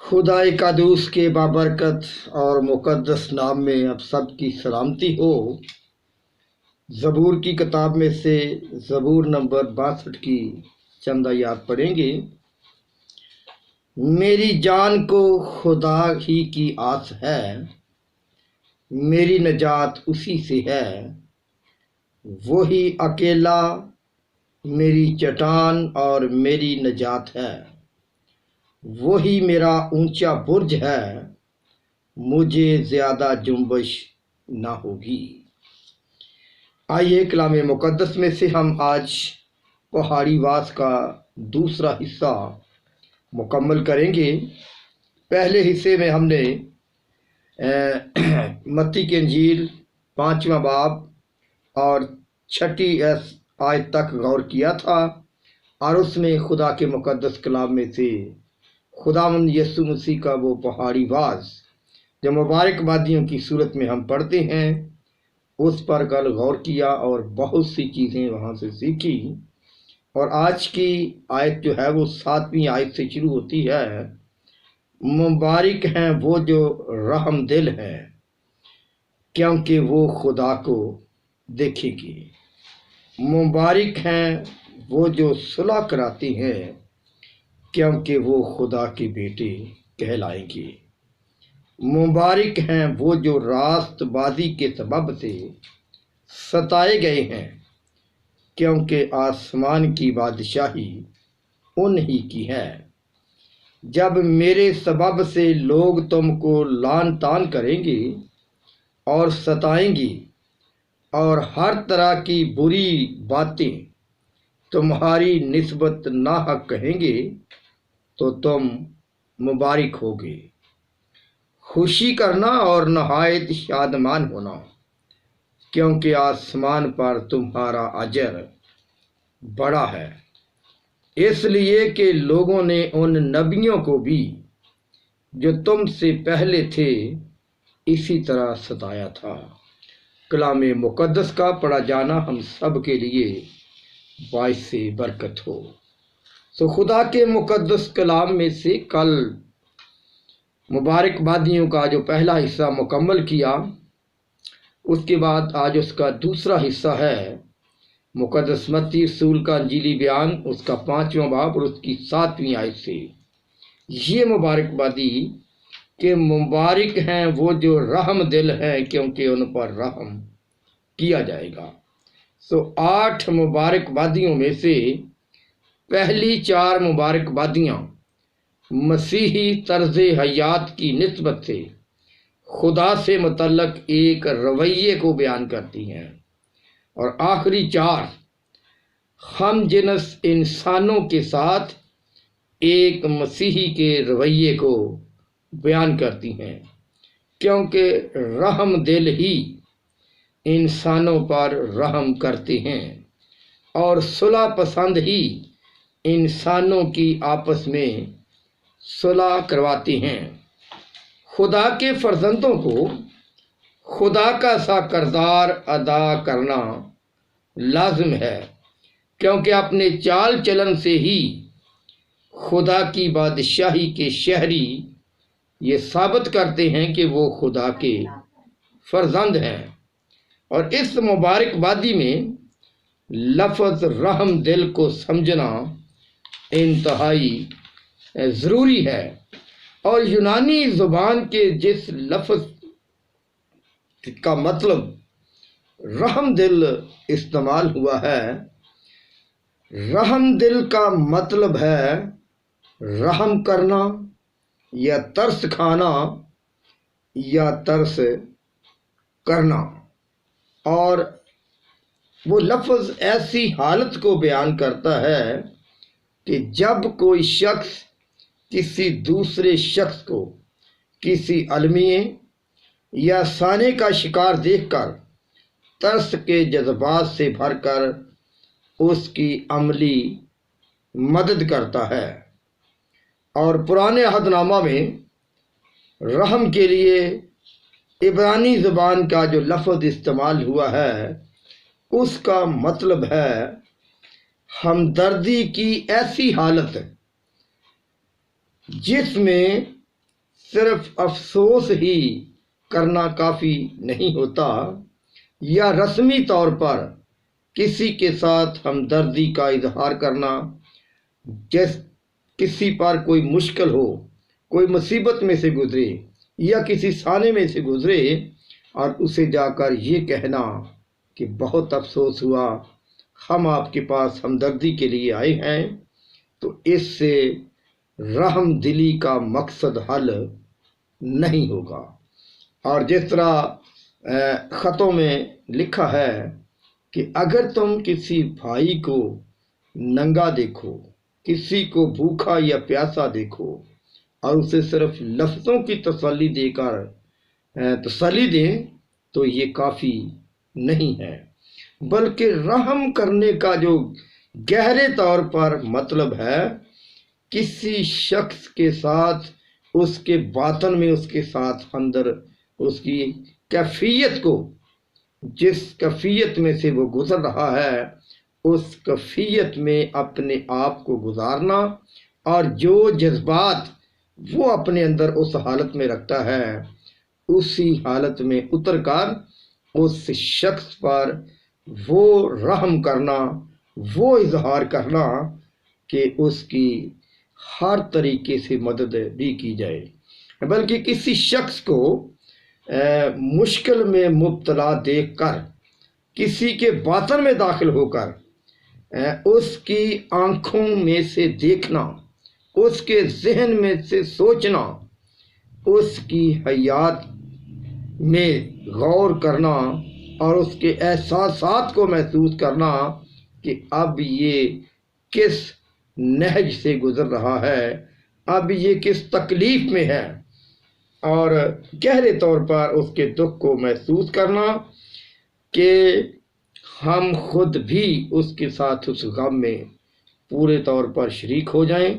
خدائے قدوس کے بابرکت اور مقدس نام میں اب سب کی سلامتی ہو۔ زبور کی کتاب میں سے زبور نمبر 62 کی چند آیات پڑھیں گے۔ میری جان کو خدا ہی کی آس ہے، میری نجات اسی سے ہے۔ وہی اکیلا میری چٹان اور میری نجات ہے، وہی میرا اونچا برج ہے، مجھے زیادہ جنبش نہ ہوگی۔ آئیے کلام مقدس میں سے ہم آج پہاڑی واس کا دوسرا حصہ مکمل کریں گے۔ پہلے حصے میں ہم نے متی کی انجیل 5واں باب اور 6 آیت تک غور کیا تھا، اور اس میں خدا کے مقدس کلام میں سے خداوند یسوع مسیح کا وہ پہاڑی واز جو مبارک بادیوں کی صورت میں ہم پڑھتے ہیں، اس پر کل غور کیا اور بہت سی چیزیں وہاں سے سیکھی۔ اور آج کی آیت جو ہے وہ 7ویں آیت سے شروع ہوتی ہے۔ مبارک ہیں وہ جو رحم دل ہیں، کیونکہ وہ خدا کو دیکھیں گے۔ مبارک ہیں وہ جو صلح کراتے ہیں، کیونکہ وہ خدا کے بیٹے کہلائیں گے۔ مبارک ہیں وہ جو راست بازی کے سبب سے ستائے گئے ہیں، کیونکہ آسمان کی بادشاہی انہی کی ہے۔ جب میرے سبب سے لوگ تم کو لعن طعن کریں گے اور ستائیں گے اور ہر طرح کی بری باتیں تمہاری نسبت ناحق کہیں گے، تو تم مبارک ہوگے۔ خوشی کرنا اور نہایت شادمان ہونا، کیونکہ آسمان پر تمہارا اجر بڑا ہے، اس لیے کہ لوگوں نے ان نبیوں کو بھی جو تم سے پہلے تھے اسی طرح ستایا تھا۔ کلام مقدس کا پڑھا جانا ہم سب کے لیے باعث برکت ہو۔ تو خدا کے مقدس کلام میں سے کل مبارک بادیوں کا جو پہلا حصہ مکمل کیا، اس کے بعد آج اس کا دوسرا حصہ ہے مقدس متی رسول کا انجیلی بیان، اس کا 5واں باب اور اس کی 7ویں آیت سے۔ یہ مبارک بادی کہ مبارک ہیں وہ جو رحم دل ہیں، کیونکہ ان پر رحم کیا جائے گا۔ 8 مبارک بادیوں میں سے پہلی 4 مبارک بادیاں مسیحی طرز حیات کی نسبت سے خدا سے متعلق ایک رویے کو بیان کرتی ہیں، اور آخری 4 ہم جنس انسانوں کے ساتھ ایک مسیحی کے رویے کو بیان کرتی ہیں، کیونکہ رحم دل ہی انسانوں پر رحم کرتے ہیں اور صلح پسند ہی انسانوں کی آپس میں صلح کرواتے ہیں۔ خدا کے فرزندوں کو خدا کا سا کردار ادا کرنا لازم ہے، کیونکہ اپنے چال چلن سے ہی خدا کی بادشاہی کے شہری یہ ثابت کرتے ہیں کہ وہ خدا کے فرزند ہیں۔ اور اس مبارک بادی میں لفظ رحم دل کو سمجھنا انتہائی ضروری ہے، اور یونانی زبان کے جس لفظ کا مطلب رحم دل استعمال ہوا ہے، رحم دل کا مطلب ہے رحم کرنا یا ترس کھانا یا ترس کرنا، اور وہ لفظ ایسی حالت کو بیان کرتا ہے کہ جب کوئی شخص کسی دوسرے شخص کو کسی المیے یا سانے کا شکار دیکھ کر ترس کے جذبات سے بھر کر اس کی عملی مدد کرتا ہے۔ اور پرانے عہد نامہ میں رحم کے لیے عبرانی زبان کا جو لفظ استعمال ہوا ہے، اس کا مطلب ہے ہمدردی کی ایسی حالت جس میں صرف افسوس ہی کرنا کافی نہیں ہوتا، یا رسمی طور پر کسی کے ساتھ ہمدردی کا اظہار کرنا، جیسے کسی پر کوئی مشکل ہو، کوئی مصیبت میں سے گزرے یا کسی سانے میں سے گزرے، اور اسے جا کر یہ کہنا کہ بہت افسوس ہوا، ہم آپ کے پاس ہمدردی کے لیے آئے ہیں، تو اس سے رحم دلی کا مقصد حل نہیں ہوگا۔ اور جس طرح خطوں میں لکھا ہے کہ اگر تم کسی بھائی کو ننگا دیکھو، کسی کو بھوکا یا پیاسا دیکھو اور اسے صرف لفظوں کی تسلی دیں تو یہ کافی نہیں ہے، بلکہ رحم کرنے کا جو گہرے طور پر مطلب ہے، کسی شخص کے ساتھ اس کے باطن میں، اس کے ساتھ اندر اس کی کیفیت کو، جس کیفیت میں سے وہ گزر رہا ہے، اس کیفیت میں اپنے آپ کو گزارنا، اور جو جذبات وہ اپنے اندر اس حالت میں رکھتا ہے، اسی حالت میں اتر کر اس شخص پر وہ رحم کرنا، وہ اظہار کرنا کہ اس کی ہر طریقے سے مدد بھی کی جائے، بلکہ کسی شخص کو مشکل میں مبتلا دیکھ کر، کسی کے باطن میں داخل ہو کر، اس کی آنکھوں میں سے دیکھنا، اس کے ذہن میں سے سوچنا، اس کی حیات میں غور کرنا اور اس کے احساسات کو محسوس کرنا کہ اب یہ کس نہج سے گزر رہا ہے، اب یہ کس تکلیف میں ہے، اور گہرے طور پر اس کے دکھ کو محسوس کرنا کہ ہم خود بھی اس کے ساتھ اس غم میں پورے طور پر شریک ہو جائیں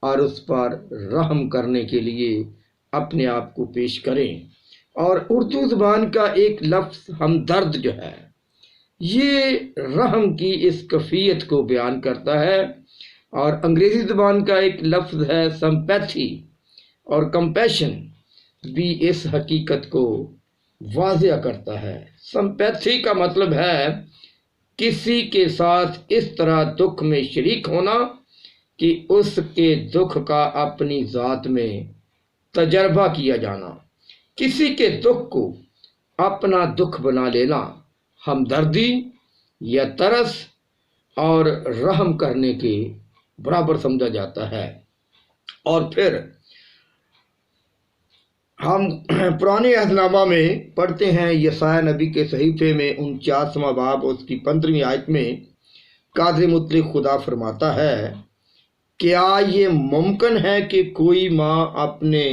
اور اس پر رحم کرنے کے لیے اپنے آپ کو پیش کریں۔ اور اردو زبان کا ایک لفظ ہمدرد جو ہے، یہ رحم کی اس کیفیت کو بیان کرتا ہے، اور انگریزی زبان کا ایک لفظ ہے سمپیتھی اور کمپیشن، بھی اس حقیقت کو واضح کرتا ہے۔ سمپیتھی کا مطلب ہے کسی کے ساتھ اس طرح دکھ میں شریک ہونا کہ اس کے دکھ کا اپنی ذات میں تجربہ کیا جانا، کسی کے دکھ کو اپنا دکھ بنا لینا، ہمدردی یا ترس اور رحم کرنے کے برابر سمجھا جاتا ہے۔ اور پھر ہم پرانے عہد نامہ میں پڑھتے ہیں، یسایہ نبی کے صحیفے میں 49واں باب اس کی 15ویں آیت میں قادر مطلق خدا فرماتا ہے، کیا یہ ممکن ہے کہ کوئی ماں اپنے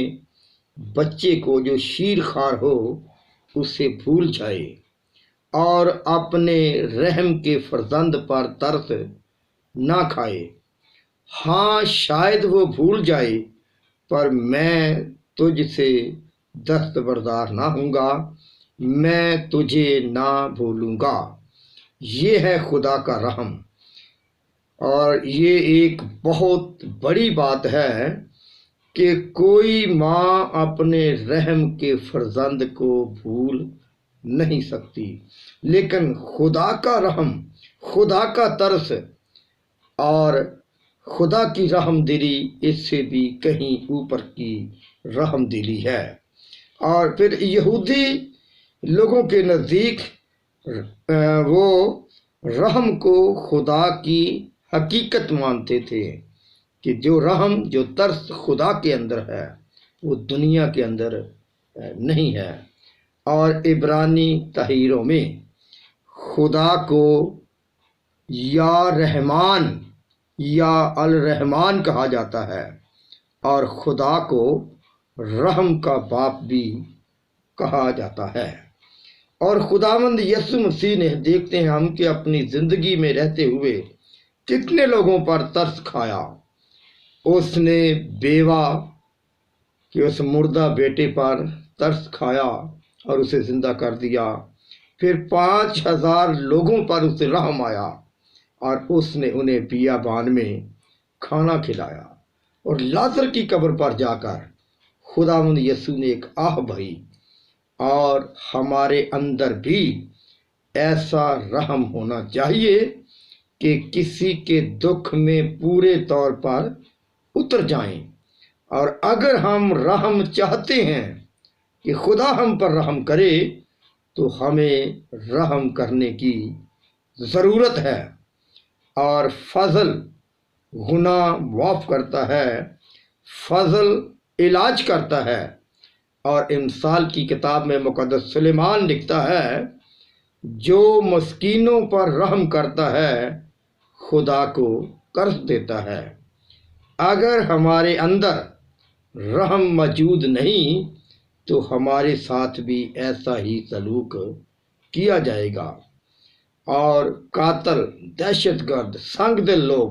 بچے کو جو شیر خوار ہو اسے بھول جائے اور اپنے رحم کے فرزند پر ترس نہ کھائے؟ ہاں شاید وہ بھول جائے، پر میں تجھ سے دستبردار نہ ہوں گا، میں تجھے نہ بھولوں گا۔ یہ ہے خدا کا رحم، اور یہ ایک بہت بڑی بات ہے کہ کوئی ماں اپنے رحم کے فرزند کو بھول نہیں سکتی، لیکن خدا کا رحم، خدا کا ترس اور خدا کی رحم دلی اس سے بھی کہیں اوپر کی رحم دلی ہے۔ اور پھر یہودی لوگوں کے نزدیک وہ رحم کو خدا کی حقیقت مانتے تھے کہ جو رحم، جو ترس خدا کے اندر ہے وہ دنیا کے اندر نہیں ہے۔ اور عبرانی تحریروں میں خدا کو یا رحمان یا الرحمان کہا جاتا ہے، اور خدا کو رحم کا باپ بھی کہا جاتا ہے۔ اور خداوند یسوع مسیح نے، دیکھتے ہیں ہم کہ اپنی زندگی میں رہتے ہوئے کتنے لوگوں پر ترس کھایا۔ اس نے بیوہ کہ اس مردہ بیٹے پر ترس کھایا اور اسے زندہ کر دیا، پھر 5000 لوگوں پر اسے رحم آیا اور اس نے انہیں بیابان میں کھانا کھلایا، اور لازر کی قبر پر جا کر خداوند یسوع نے ایک آہ بھری اور ہمارے اندر بھی ایسا رحم ہونا چاہیے کہ کسی کے دکھ میں پورے طور پر اتر جائیں۔ اور اگر ہم رحم چاہتے ہیں کہ خدا ہم پر رحم کرے تو ہمیں رحم کرنے کی ضرورت ہے۔ اور فضل گناہ معاف کرتا ہے، فضل علاج کرتا ہے۔ اور امثال کی کتاب میں مقدس سلیمان لکھتا ہے، جو مسکینوں پر رحم کرتا ہے خدا کو قرض دیتا ہے۔ اگر ہمارے اندر رحم موجود نہیں تو ہمارے ساتھ بھی ایسا ہی سلوک کیا جائے گا۔ اور قاتل، دہشت گرد، سنگ دل لوگ،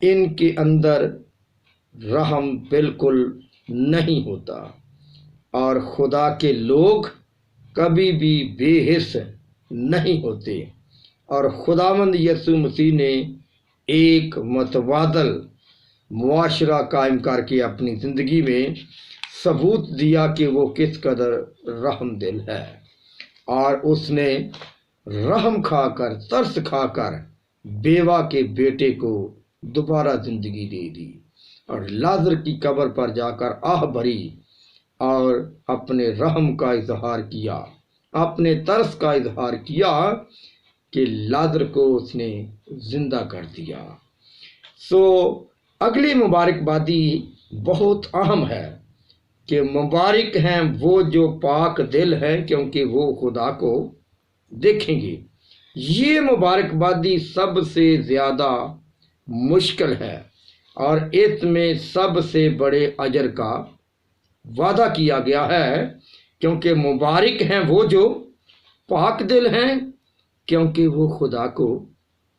ان کے اندر رحم بالکل نہیں ہوتا۔ اور خدا کے لوگ کبھی بھی بے حس نہیں ہوتے۔ اور خداوند یسوع مسیح نے ایک متبادل معاشرہ قائم کر کے اپنی زندگی میں ثبوت دیا کہ وہ کس قدر رحم دل ہے۔ اور اس نے رحم کھا کر، ترس کھا کر بیوہ کے بیٹے کو دوبارہ زندگی دے دی، اور لازر کی قبر پر جا کر آہ بھری اور اپنے رحم کا اظہار کیا، اپنے ترس کا اظہار کیا کہ لازر کو اس نے زندہ کر دیا۔ اگلی مبارکبادی بہت اہم ہے کہ مبارک ہیں وہ جو پاک دل ہیں کیونکہ وہ خدا کو دیکھیں گے۔ یہ مبارکبادی سب سے زیادہ مشکل ہے اور اس میں سب سے بڑے اجر کا وعدہ کیا گیا ہے، کیونکہ مبارک ہیں وہ جو پاک دل ہیں کیونکہ وہ خدا کو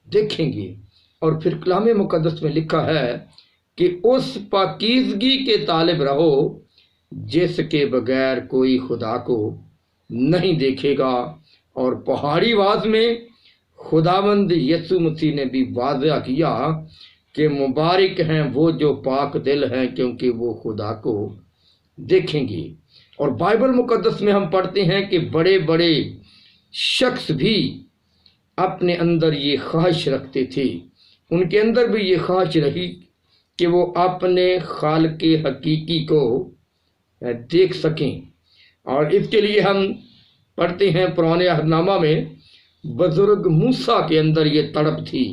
دیکھیں گے۔ اور پھر کلام مقدس میں لکھا ہے کہ اس پاکیزگی کے طالب رہو جس کے بغیر کوئی خدا کو نہیں دیکھے گا۔ اور پہاڑی واز میں خداوند یسوع مسیح نے بھی واضح کیا کہ مبارک ہیں وہ جو پاک دل ہیں کیونکہ وہ خدا کو دیکھیں گے۔ اور بائبل مقدس میں ہم پڑھتے ہیں کہ بڑے بڑے شخص بھی اپنے اندر یہ خواہش رکھتے تھے، ان کے اندر بھی یہ خواہش رہی کہ وہ اپنے خالق حقیقی کو دیکھ سکیں۔ اور اس کے لیے ہم پڑھتے ہیں پرانے عہد نامہ میں بزرگ موسیٰ کے اندر یہ تڑپ تھی،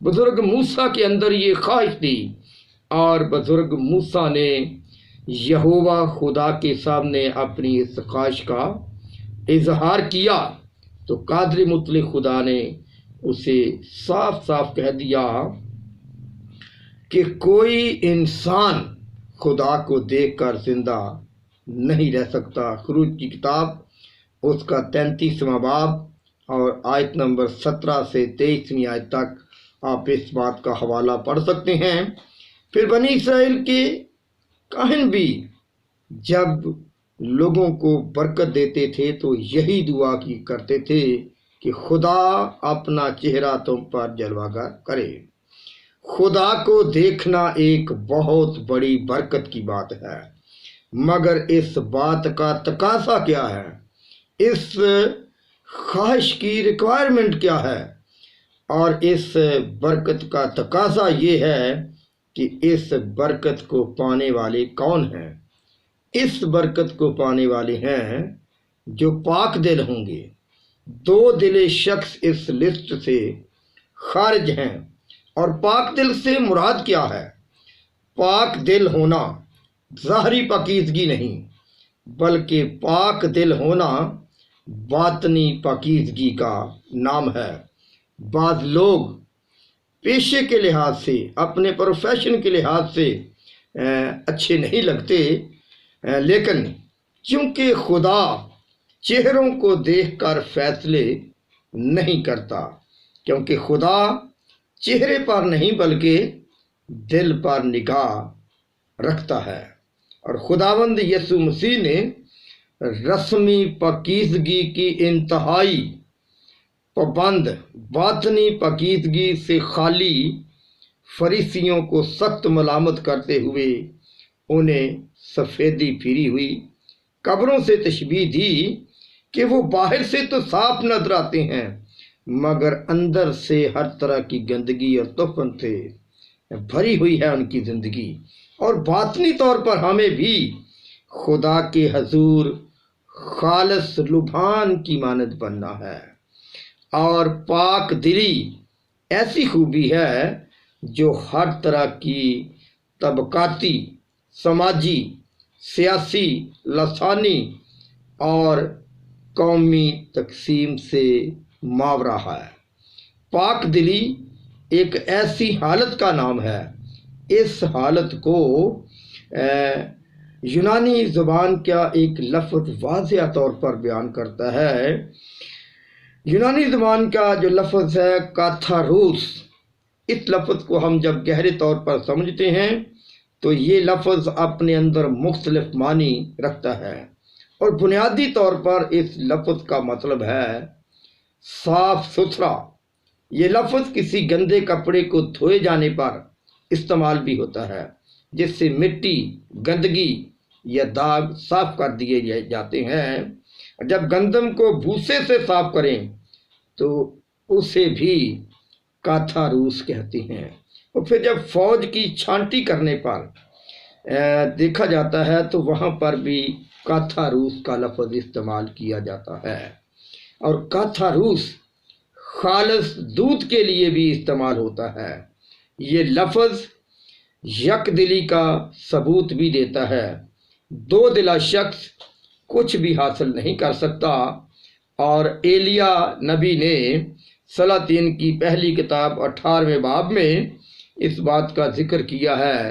بزرگ موسیٰ کے اندر یہ خواہش تھی، اور بزرگ موسیٰ نے یہوہ خدا کے سامنے اپنی اس خواہش کا اظہار کیا تو قادر مطلق خدا نے اسے صاف صاف کہہ دیا کہ کوئی انسان خدا کو دیکھ کر زندہ نہیں رہ سکتا۔ خروج کی کتاب اس کا 33واں باب اور آیت نمبر 17 سے 23ویں آیت تک آپ اس بات کا حوالہ پڑھ سکتے ہیں۔ پھر بنی اسرائیل کے کاہن بھی جب لوگوں کو برکت دیتے تھے تو یہی دعا کی کرتے تھے کہ خدا اپنا چہرہ تم پر جلوہ گر کرے۔ خدا کو دیکھنا ایک بہت بڑی برکت کی بات ہے، مگر اس بات کا تقاضا کیا ہے، اس خواہش کی ریکوائرمنٹ کیا ہے؟ اور اس برکت کا تقاضا یہ ہے کہ اس برکت کو پانے والے کون ہیں؟ اس برکت کو پانے والے ہیں جو پاک دل ہوں گے۔ 2 دل شخص اس لسٹ سے خارج ہیں۔ اور پاک دل سے مراد کیا ہے؟ پاک دل ہونا ظاہری پاکیزگی نہیں، بلکہ پاک دل ہونا باطنی پاکیزگی کا نام ہے۔ بعض لوگ پیشے کے لحاظ سے، اپنے پروفیشن کے لحاظ سے اچھے نہیں لگتے، لیکن چونکہ خدا چہروں کو دیکھ کر فیصلے نہیں کرتا، کیونکہ خدا چہرے پر نہیں بلکہ دل پر نگاہ رکھتا ہے۔ اور خداوند یسوع مسیح نے رسمی پاکیزگی کی انتہائی پابند، باطنی پاکیزگی سے خالی فریسیوں کو سخت ملامت کرتے ہوئے انہیں سفیدی پھری ہوئی قبروں سے تشبیہ دی کہ وہ باہر سے تو صاف نظر آتے ہیں مگر اندر سے ہر طرح کی گندگی اور تہمت سے بھری ہوئی ہے ان کی زندگی، اور باطنی طور پر ہمیں بھی خدا کے حضور خالص لبھان کی مانند بننا ہے۔ اور پاک دلی ایسی خوبی ہے جو ہر طرح کی طبقاتی، سماجی، سیاسی، لسانی اور قومی تقسیم سے ماورا ہے۔ پاک دلی ایک ایسی حالت کا نام ہے۔ اس حالت کو یونانی زبان کا ایک لفظ واضح طور پر بیان کرتا ہے۔ یونانی زبان کا جو لفظ ہے کاتھاروس، اس لفظ کو ہم جب گہرے طور پر سمجھتے ہیں تو یہ لفظ اپنے اندر مختلف معنی رکھتا ہے، اور بنیادی طور پر اس لفظ کا مطلب ہے صاف ستھرا۔ یہ لفظ کسی گندے کپڑے کو دھوئے جانے پر استعمال بھی ہوتا ہے، جس سے مٹی، گندگی یا داغ صاف کر دیے جاتے ہیں۔ جب گندم کو بھوسے سے صاف کریں تو اسے بھی کاتھاروس کہتے ہیں، اور پھر جب فوج کی چھانٹی کرنے پر دیکھا جاتا ہے تو وہاں پر بھی کاتھاروس کا لفظ استعمال کیا جاتا ہے، اور کاتھاروس خالص دودھ کے لیے بھی استعمال ہوتا ہے۔ یہ لفظ یک دلی کا ثبوت بھی دیتا ہے۔ دو دلا شخص کچھ بھی حاصل نہیں کر سکتا، اور ایلیا نبی نے سلاطین کی پہلی کتاب 18ویں باب میں اس بات کا ذکر کیا ہے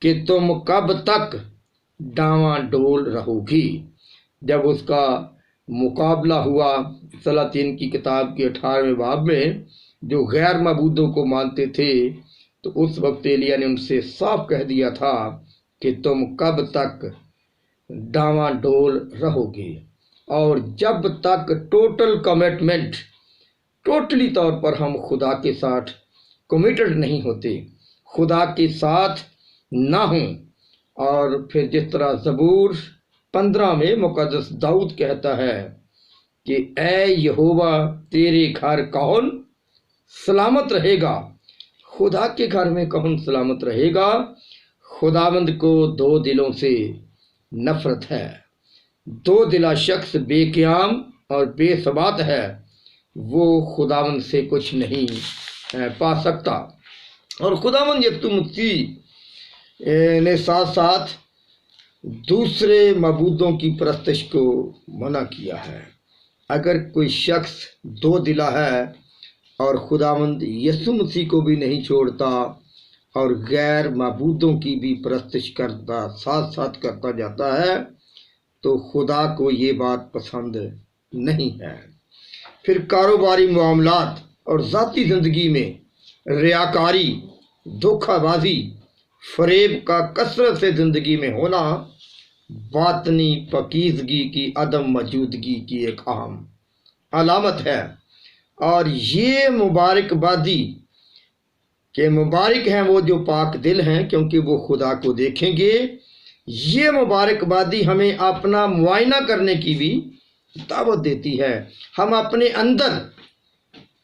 کہ تم کب تک ڈاواں ڈول رہو گی۔ جب اس کا مقابلہ ہوا سلاطین کی کتاب کے 18ویں باب میں، جو غیر معبودوں کو مانتے تھے، تو اس وقت ایلیا نے ان سے صاف کہہ دیا تھا کہ تم کب تک ڈاواں ڈول رہو گے۔ اور جب تک ٹوٹل کمٹمنٹ، ٹوٹلی طور پر ہم خدا کے ساتھ کمیٹڈ نہیں ہوتے، خدا کے ساتھ نہ ہوں۔ اور پھر جس طرح زبور 15 میں مقدس داؤد کہتا ہے کہ اے یہوہ تیرے گھر کون سلامت رہے گا؟ خدا کے گھر میں کون سلامت رہے گا؟ خداوند کو دو دلوں سے نفرت ہے۔ دو دلا شخص بے قیام اور بے ثبات ہے، وہ خداوند سے کچھ نہیں پا سکتا۔ اور خداوند یسوع مسیح نے ساتھ ساتھ دوسرے معبودوں کی پرستش کو منع کیا ہے۔ اگر کوئی شخص دو دلا ہے اور خداوند یسوع مسیح کو بھی نہیں چھوڑتا اور غیر معبودوں کی بھی پرستش کرتا، ساتھ ساتھ کرتا جاتا ہے، تو خدا کو یہ بات پسند نہیں ہے۔ پھر کاروباری معاملات اور ذاتی زندگی میں ریاکاری، دھوکہ بازی، فریب کا کثرت سے زندگی میں ہونا باطنی پاکیزگی کی عدم موجودگی کی ایک اہم علامت ہے۔ اور یہ مبارکبادی کہ مبارک ہیں وہ جو پاک دل ہیں کیونکہ وہ خدا کو دیکھیں گے، یہ مبارکبادی ہمیں اپنا معائنہ کرنے کی بھی دعوت دیتی ہے۔ ہم اپنے اندر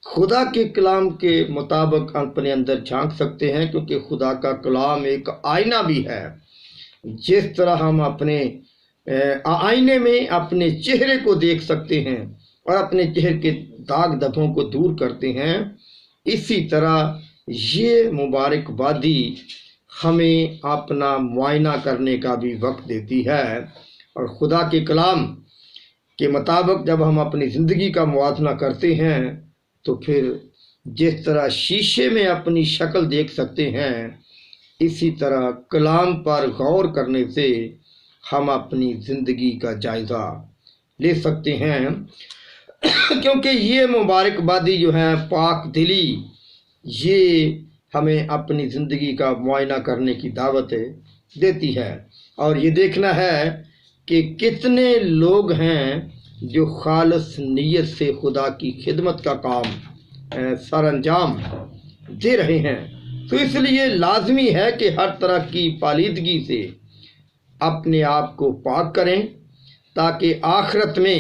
خدا کے کلام کے مطابق اپنے اندر جھانک سکتے ہیں، کیونکہ خدا کا کلام ایک آئینہ بھی ہے۔ جس طرح ہم اپنے آئینے میں اپنے چہرے کو دیکھ سکتے ہیں اور اپنے چہرے کے داغ دھبوں کو دور کرتے ہیں، اسی طرح یہ مبارکبادی ہمیں اپنا معائنہ کرنے کا بھی وقت دیتی ہے۔ اور خدا کے کلام کے مطابق جب ہم اپنی زندگی کا موازنہ کرتے ہیں تو پھر جس طرح شیشے میں اپنی شکل دیکھ سکتے ہیں، اسی طرح کلام پر غور کرنے سے ہم اپنی زندگی کا جائزہ لے سکتے ہیں، کیونکہ یہ مبارکبادی جو ہے پاک دلی، یہ ہمیں اپنی زندگی کا معائنہ کرنے کی دعوت دیتی ہے، اور یہ دیکھنا ہے کہ کتنے لوگ ہیں جو خالص نیت سے خدا کی خدمت کا کام سر انجام دے رہے ہیں۔ تو اس لیے لازمی ہے کہ ہر طرح کی پالیدگی سے اپنے آپ کو پاک کریں تاکہ آخرت میں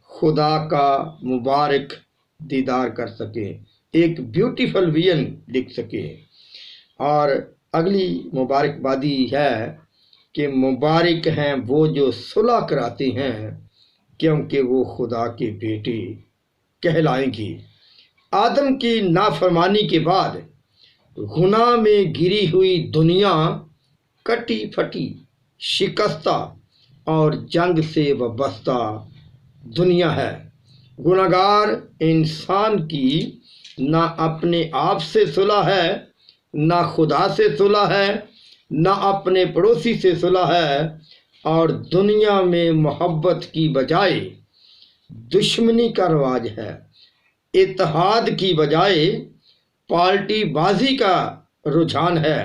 خدا کا مبارک دیدار کر سکیں، ایک بیوٹیفل ویژن لکھ سکیں۔ اور اگلی مبارکبادی ہے کہ مبارک ہیں وہ جو صلح کراتے ہیں کیونکہ وہ خدا کے بیٹے کہلائیں گے۔ آدم کی نافرمانی کے بعد گناہ میں گری ہوئی دنیا کٹی پھٹی، شکستہ اور جنگ سے وابستہ دنیا ہے۔ گناہگار انسان کی نہ اپنے آپ سے صلح ہے، نہ خدا سے صلح ہے، نہ اپنے پڑوسی سے صلح ہے، اور دنیا میں محبت کی بجائے دشمنی کا رواج ہے۔ اتحاد کی بجائے پارٹی بازی کا رجحان ہے،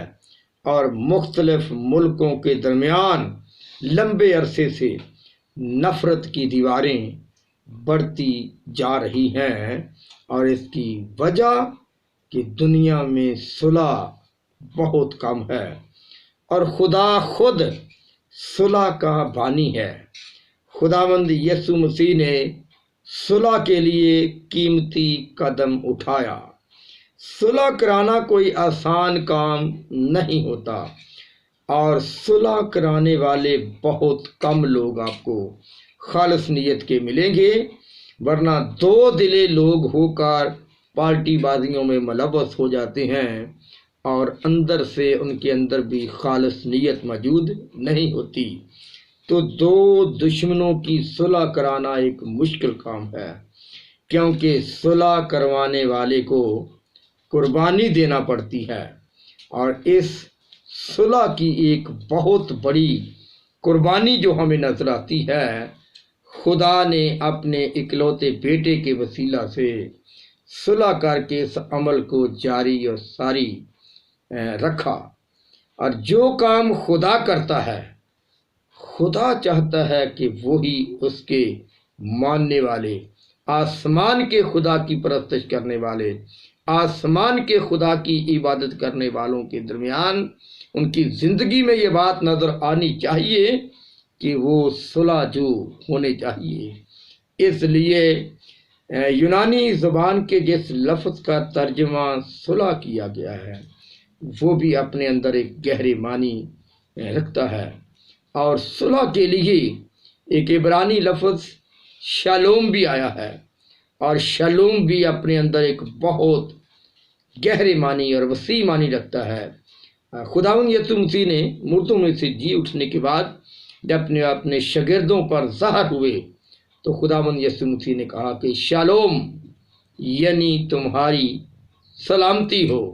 اور مختلف ملکوں کے درمیان لمبے عرصے سے نفرت کی دیواریں بڑھتی جا رہی ہیں، اور اس کی وجہ کہ دنیا میں صلح بہت کم ہے، اور خدا خود صلح کا بانی ہے۔ خداوند یسوع مسیح نے صلح کے لیے قیمتی قدم اٹھایا۔ صلح کرانا کوئی آسان کام نہیں ہوتا، اور صلح کرانے والے بہت کم لوگ آپ کو خالص نیت کے ملیں گے، ورنہ دو دلے لوگ ہو کر پارٹی بازیوں میں ملوث ہو جاتے ہیں، اور اندر سے ان کے اندر بھی خالص نیت موجود نہیں ہوتی۔ تو دو دشمنوں کی صلح کرانا ایک مشکل کام ہے، کیونکہ صلح کروانے والے کو قربانی دینا پڑتی ہے، اور اس صلح کی ایک بہت بڑی قربانی جو ہمیں نظر آتی ہے، خدا نے اپنے اکلوتے بیٹے کے وسیلہ سے صلح کر کے اس عمل کو جاری اور ساری رکھا۔ اور جو کام خدا کرتا ہے، خدا چاہتا ہے کہ وہی اس کے ماننے والے، آسمان کے خدا کی پرستش کرنے والے، آسمان کے خدا کی عبادت کرنے والوں کے درمیان ان کی زندگی میں یہ بات نظر آنی چاہیے کہ وہ صلح جو ہونے چاہیے۔ اس لیے یونانی زبان کے جس لفظ کا ترجمہ صلح کیا گیا ہے وہ بھی اپنے اندر ایک گہرے معنی رکھتا ہے، اور صلح کے لیے ایک عبرانی لفظ شالوم بھی آیا ہے، اور شالوم بھی اپنے اندر ایک بہت گہرے معنی اور وسیع معنی رکھتا ہے۔ خداوند یسوع مسیح نے مردوں میں سے جی اٹھنے کے بعد جب اپنے شاگردوں پر ظاہر ہوئے تو خداوند یسوع مسیح نے کہا کہ شالوم یعنی تمہاری سلامتی ہو،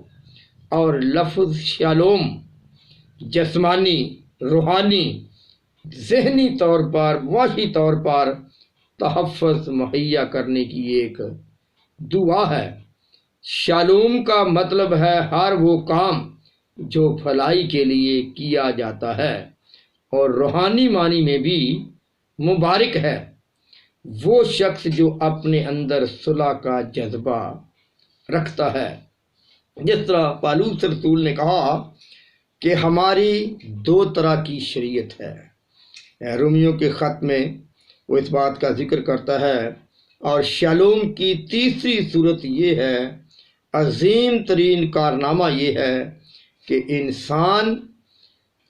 اور لفظ شالوم جسمانی، روحانی، ذہنی طور پر، معاشی طور پر تحفظ مہیا کرنے کی ایک دعا ہے۔ شالوم کا مطلب ہے ہر وہ کام جو بھلائی کے لیے کیا جاتا ہے، اور روحانی معنی میں بھی مبارک ہے وہ شخص جو اپنے اندر صلح کا جذبہ رکھتا ہے۔ جس طرح پالوس رسول نے کہا کہ ہماری دو طرح کی شریعت ہے، رومیوں کے خط میں وہ اس بات کا ذکر کرتا ہے، اور شالوم کی تیسری صورت یہ ہے، عظیم ترین کارنامہ یہ ہے کہ انسان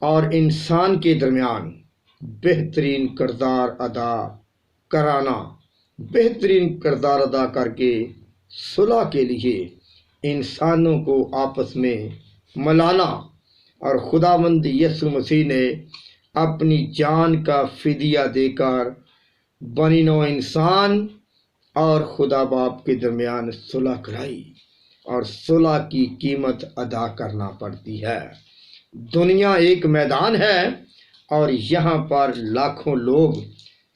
اور انسان کے درمیان بہترین کردار ادا کرانا، بہترین کردار ادا کر کے صلح کے لیے انسانوں کو آپس میں ملانا، اور خداوند یسوع مسیح نے اپنی جان کا فدیہ دے کر بنی نوع انسان اور خدا باپ کے درمیان صلح کرائی، اور صلح کی قیمت ادا کرنا پڑتی ہے۔ دنیا ایک میدان ہے، اور یہاں پر لاکھوں لوگ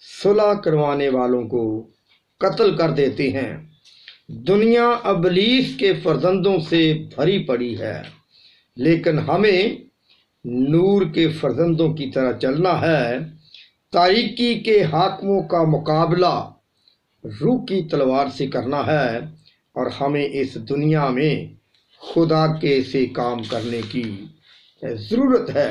صلح کروانے والوں کو قتل کر دیتے ہیں۔ دنیا ابلیس کے فرزندوں سے بھری پڑی ہے، لیکن ہمیں نور کے فرزندوں کی طرح چلنا ہے۔ تاریکی کے حاکموں کا مقابلہ روح کی تلوار سے کرنا ہے، اور ہمیں اس دنیا میں خدا کے سے کام کرنے کی ضرورت ہے۔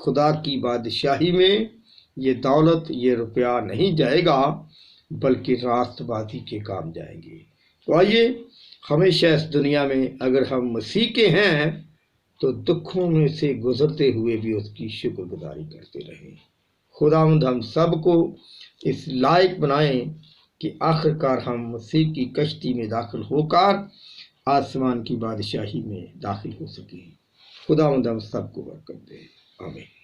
خدا کی بادشاہی میں یہ دولت، یہ روپیہ نہیں جائے گا، بلکہ راست بازی کے کام جائیں گے۔ تو آئیے ہمیشہ اس دنیا میں اگر ہم مسیح کے ہیں تو دکھوں میں سے گزرتے ہوئے بھی اس کی شکر گزاری کرتے رہیں۔ خداوند ہم سب کو اس لائق بنائیں کہ آخر کار ہم مسیح کی کشتی میں داخل ہو کر آسمان کی بادشاہی میں داخل ہو سکیں۔ خداوند ہم سب کو برکت دے، آمین۔